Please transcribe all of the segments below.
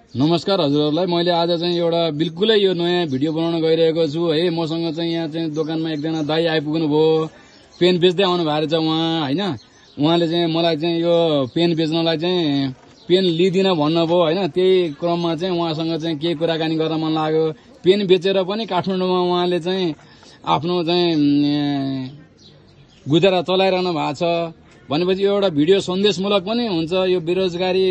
नमस्कार हजुरहरूलाई। मैले आज चाहिँ एउटा बिल्कुलै यो नयाँ भिडियो बनाउन गइरहेको छु है। मसँग चाहिँ यहाँ चाहिँ दोकानमा एकजना दाइ आइपुग्नु भयो, पेन बेच्दै आउनु भएको रहेछ उहाँ हैन। उहाँले चाहिँ मलाई चाहिँ यो पेन बेच्नलाई चाहिँ पेन लिदिन भन्नुभयो हैन। त्यही क्रममा चाहिँ उहाँसँग चाहिँ केही कुराकानी गर्न मन लाग्यो। पेन बेचेर पनि काठमाडौँमा उहाँले चाहिँ आफ्नो चाहिँ गुजारा चलाइरहनु भएको छ भनेपछि यो एउटा भिडियो सन्देशमूलक पनि हुन्छ। यो बेरोजगारी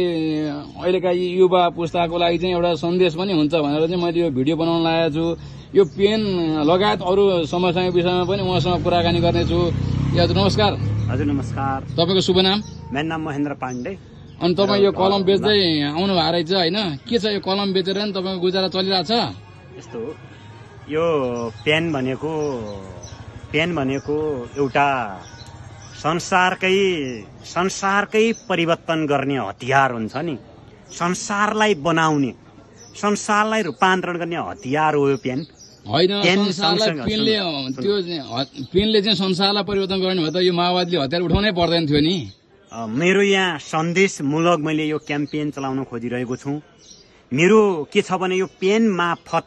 अहिलेका युवा पुस्ताको लागि चाहिँ एउटा सन्देश पनि हुन्छ भनेर चाहिँ मैले यो भिडियो बनाउन लागेको छु। यो पेन लगायत अरू समस्याको विषयमा पनि उहाँसँग कुराकानी गर्नेछु। हजुर नमस्कार। हजुर नमस्कार। तपाईँको शुभ नाम? मेरो नाम महेन्द्र पाण्डे। अनि तपाईँ यो कलम बेच्दै आउनु भएको रहेछ होइन। के छ यो कलम बेचेर नि तपाईँको गुजारा चलिरहेछ? यस्तो यो पेन भनेको एउटा संसारकै परिवर्तन गर्ने हतियार हुन्छ नि। संसारलाई बनाउने, संसारलाई रूपान्तरण गर्ने हतियार हो यो पेन। होइन, पेनले चाहिँ संसारलाई परिवर्तन गर्ने भए त यो माओवादीले हतियार उठाउनै पर्दैन थियो नि। मेरो यहाँ सन्देशमूलक मैले यो क्याम्पेन चलाउन खोजिरहेको छु। मेरो के छ भने यो पेन मार्फत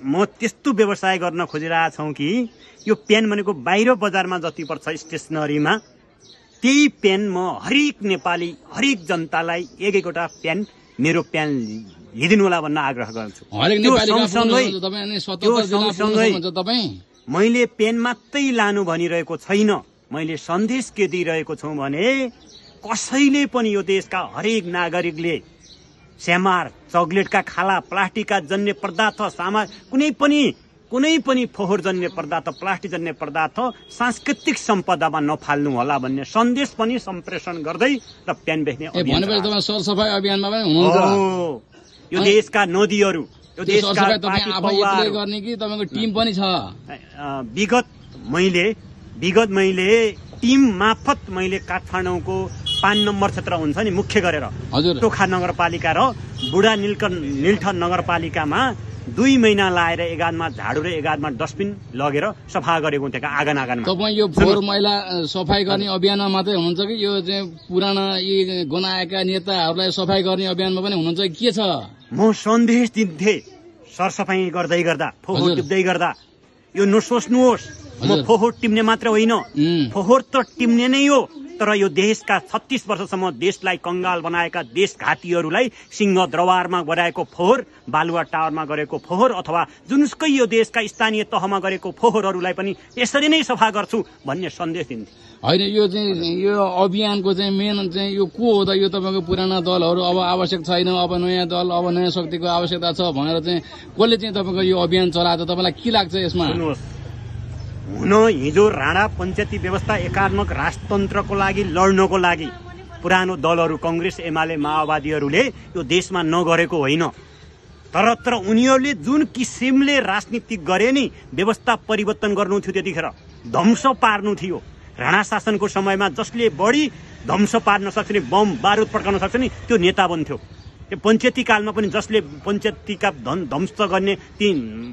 म त्यस्तो व्यवसाय गर्न खोजिरहेको छौँ कि यो पेन भनेको बाहिर बजारमा जति पर्छ स्टेसनरीमा त्यही पेन म हरेक नेपाली हरेक जनतालाई एक एकवटा पेन मेरो पेन लिदिनु होला भन्न आग्रह गर्छु। मैले पेन मात्रै लानु भनिरहेको छैन। मैले सन्देश के दिइरहेको छु भने कसैले पनि यो देशका हरेक नागरिकले स्यामार, चकलेटका खाला, प्लास्टिकका जन्य पदार्थ, कुनै पनि फोहोर जन्य पदार्थ, प्लास्टिक जन्य पदार्थ सांस्कृतिक सम्पदामा नफाल्नु होला भन्ने सन्देश पनि सम्प्रेषण गर्दै र पेन बेच्ने सरसफाई अभियानमा पनि हुनुहुन्छ। यो देशका नदीहरू, यो देशका गर्ने कि तपाईको टिम पनि छ? विगत मैले टिम मार्फत मैले काठमाडौँको 5 नम्बर क्षेत्र हुन्छ नि मुख्य गरेर टोखा नगरपालिका र बुढा नीलठन नगरपालिकामा 2 महिना लाएर एगानमा झाडु र एगानमा डस्टबिन लगेर सफा गरेको त्यहाँ आँगनमा। तपाईँ यो फोहोर मैला सफाई गर्ने अभियानमा मात्रै हुनुहुन्छ कि यो चाहिँ पुराना यी गनाएका नेताहरूलाई सफाई गर्ने अभियानमा पनि हुनुहुन्छ कि के छ? म सन्देश दिन्थे सरसफाई गर्दै गर्दा, फोहोर टिप्दै गर्दा यो नसोच्नुहोस् म फोहोर टिप्ने मात्र होइन, फोहोर त टिप्ने नै हो, तर यो देशका 36 वर्षसम्म देशलाई कंगाल बनाएका देशघातीहरूलाई सिंहदरबारमा गराएको फोहोर, बालुवा टावरमा गरेको फोहोर अथवा जुनसुकै यो देशका स्थानीय तहमा गरेको फोहोरहरूलाई पनि यसरी नै सफा गर्छु भन्ने सन्देश दिन्थे। होइन, यो चाहिँ यो अभियानको चाहिँ मेन चाहिँ यो को हो त? यो तपाईँको पुराना दलहरू अब आवश्यक छैन, अब नयाँ दल, अब नयाँ शक्तिको आवश्यकता छ भनेर चाहिँ कसले चाहिँ तपाईँको यो अभियान चलाएको? तपाईँलाई के लाग्छ यसमा? हिजो राणा पञ्चायती व्यवस्था एकात्मक राजतन्त्रको लागि लड्नको लागि पुरानो दलहरू कांग्रेस, एमाले, माओवादीहरूले यो देशमा नगरेको होइन, तर उनीहरूले जुन किसिमले राजनीति गरे नि व्यवस्था परिवर्तन गर्नु थियो, त्यतिखेर ध्वंस पार्नु थियो। राणा शासनको समयमा जसले बढी ध्वंस पार्न सक्छ नि, बम बारुद पड्काउन सक्छ नि, त्यो नेता बन्थ्यो। त्यो पञ्चायती कालमा पनि जसले पञ्चायतीका ध्वंस गर्ने ती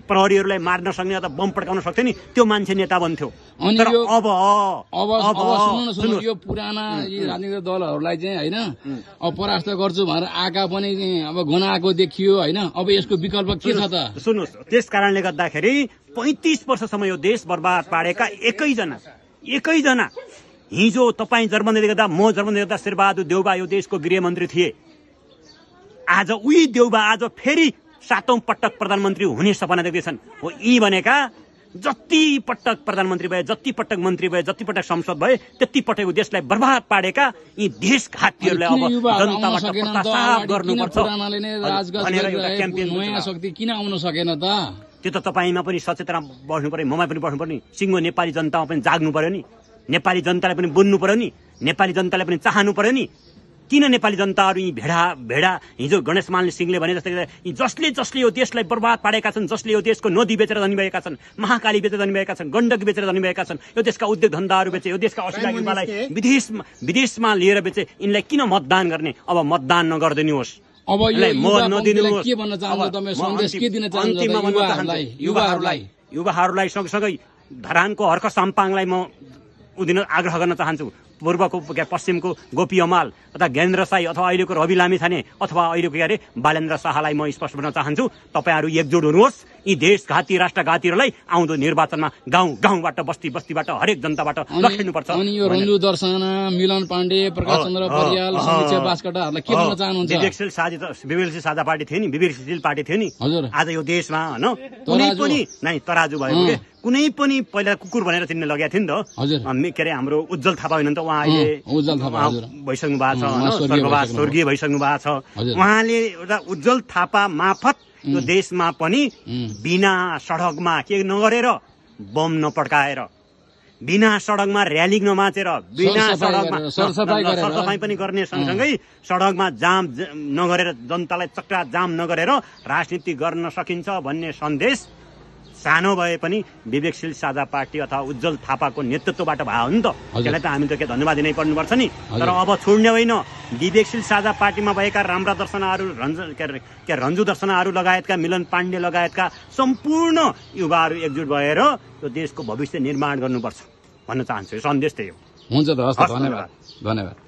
प्रहरीहरूलाई मार्न सक्ने अथवा बम पड्काउन सक्छ नि, त्यो मान्छे नेता बन्थ्यो। तर अब यो पुराना यी राजनीतिक दलहरूलाई चाहिँ होइन अब परास्त गर्छु भनेर आका पनि अब गनाएको देखियो होइन। अब यसको विकल्प के छ त? सुन्नुहोस्, त्यस कारणले गर्दाखेरि 35 वर्षसम्म यो देश बर्बाद पारेका एकैजना हिजो तपाईँ जर्मनीले गर्दा, म जर्मनीले गर्दा शेरबहादुर देउबा यो देशको गृहमन्त्री थिए। आज उही देउबा आज फेरि 7औं पटक प्रधानमन्त्री हुने सपना देख्दैछन्। हो, यी भनेका जति पटक प्रधानमन्त्री भए, जति पटक मन्त्री भए, जति पटक संसद भए, त्यति पटक देशलाई बर्बाद पारेका यी देशघातीहरूलाई अब जनताबाट पत्तासाफ गर्नुपर्छ भनेर एउटा क्याम्पेन किन आउन सकेन त? त्यो त तपाईमा पनि सचेतना बढ्नु पर्यो, ममा पनि बढ्नु पर्यो नि, सिङ्गो नेपाली जनतामा पनि जाग्नु पर्यो नि, नेपाली जनतालाई पनि बोल्नु पर्यो नि, नेपाली जनतालाई पनि चाहनु पर्यो नि। किन नेपाली जनताहरू यी भेडा हिजो गणेशमान सिंहले भने जस्तै जसले यो देशलाई बर्बाद पारेका छन्, जसले यो देशको नदी बेचेर धनी भएका छन्, महाकाली बेचेर धनी भएका छन्, गण्डकी बेचेर धनी भएका छन्, यो देशका उद्योग धन्दाहरू बेचे, यो देशका असिला युवालाई विदेशमा लिएर बेचे, यिनलाई किन मतदान गर्ने? अब मतदान नगरिदिनुहोस्। अब के भन्न चाहनुहुन्छ तपाईँ? सन्देश के दिन चाहनुहुन्छ युवाहरूलाई सँगसँगै धरानको हर्क साम्पाङलाई म आग्रह गर्न चाहन्छु। पूर्वको पश्चिमको गोपी अमाल अथवा ज्ञानेन्द्र साई अथवा अहिलेको रवि लामिछाने अथवा अहिलेको बालेन्द्र शाहलाई म स्पष्ट गर्न चाहन्छु, तपाईहरू एकजुट हुनुहोस्। यी देशघाती राष्ट्रघातीहरूलाई आउँदो निर्वाचनमा गाउँ गाउँबाट बस्ती बस्तीबाट हरेक जनताबाट लखेड्नुपर्छ। अनि यो रन्जु दर्शना, मिलन पाण्डे, प्रकाश चन्द्र परियाल, समीक्षा बास्कोटाहरूलाई के भन्न चाहनुहुन्छ? विवेकशील साझा पार्टी थियो नि, विवेकशील पार्टी थियो नि, हजुर आज यो देशमा होइन कुनै पनि नै तराजु भएको के कुनै पनि पहिला कुकुर भनेर चिन्ने लगेको थियो नि त। हजुर के अरे हाम्रो उज्जवल थापा हुनुहुन्छ, उहाँ अहिले भइसक्नु भएको छ, स्वर्गीय भइसक्नु भएको छ। उहाँले एउटा उज्जवल थापा मार्फत यो देशमा पनि बिना सडकमा के नगरेर, बम नपड्काएर, बिना सडकमा र्याली नमाचेर, बिना सडकमा सरसफाई पनि गर्ने सँगसँगै सडकमा जाम नगरेर, जनतालाई चक्रा जाम नगरेर राजनीति गर्न सकिन्छ भन्ने सन्देश सानो भए पनि विवेकशील साझा पार्टी अथवा उज्जवल थापाको नेतृत्वबाट भयो नि त। त्यसलाई त हामी त के धन्यवाद दिनै पर्नुपर्छ नि। तर अब छोड्ने होइन। विवेकशील साझा पार्टीमा भएका राम्रा दर्शनाहरू, रन्जु दर्शनाहरू लगायतका, मिलन पाण्डे लगायतका सम्पूर्ण युवाहरू एकजुट भएर यो देशको भविष्य निर्माण गर्नुपर्छ भन्न चाहन्छु। यो सन्देश त्यही हो। हुन्छ त, हस्, धन्यवाद।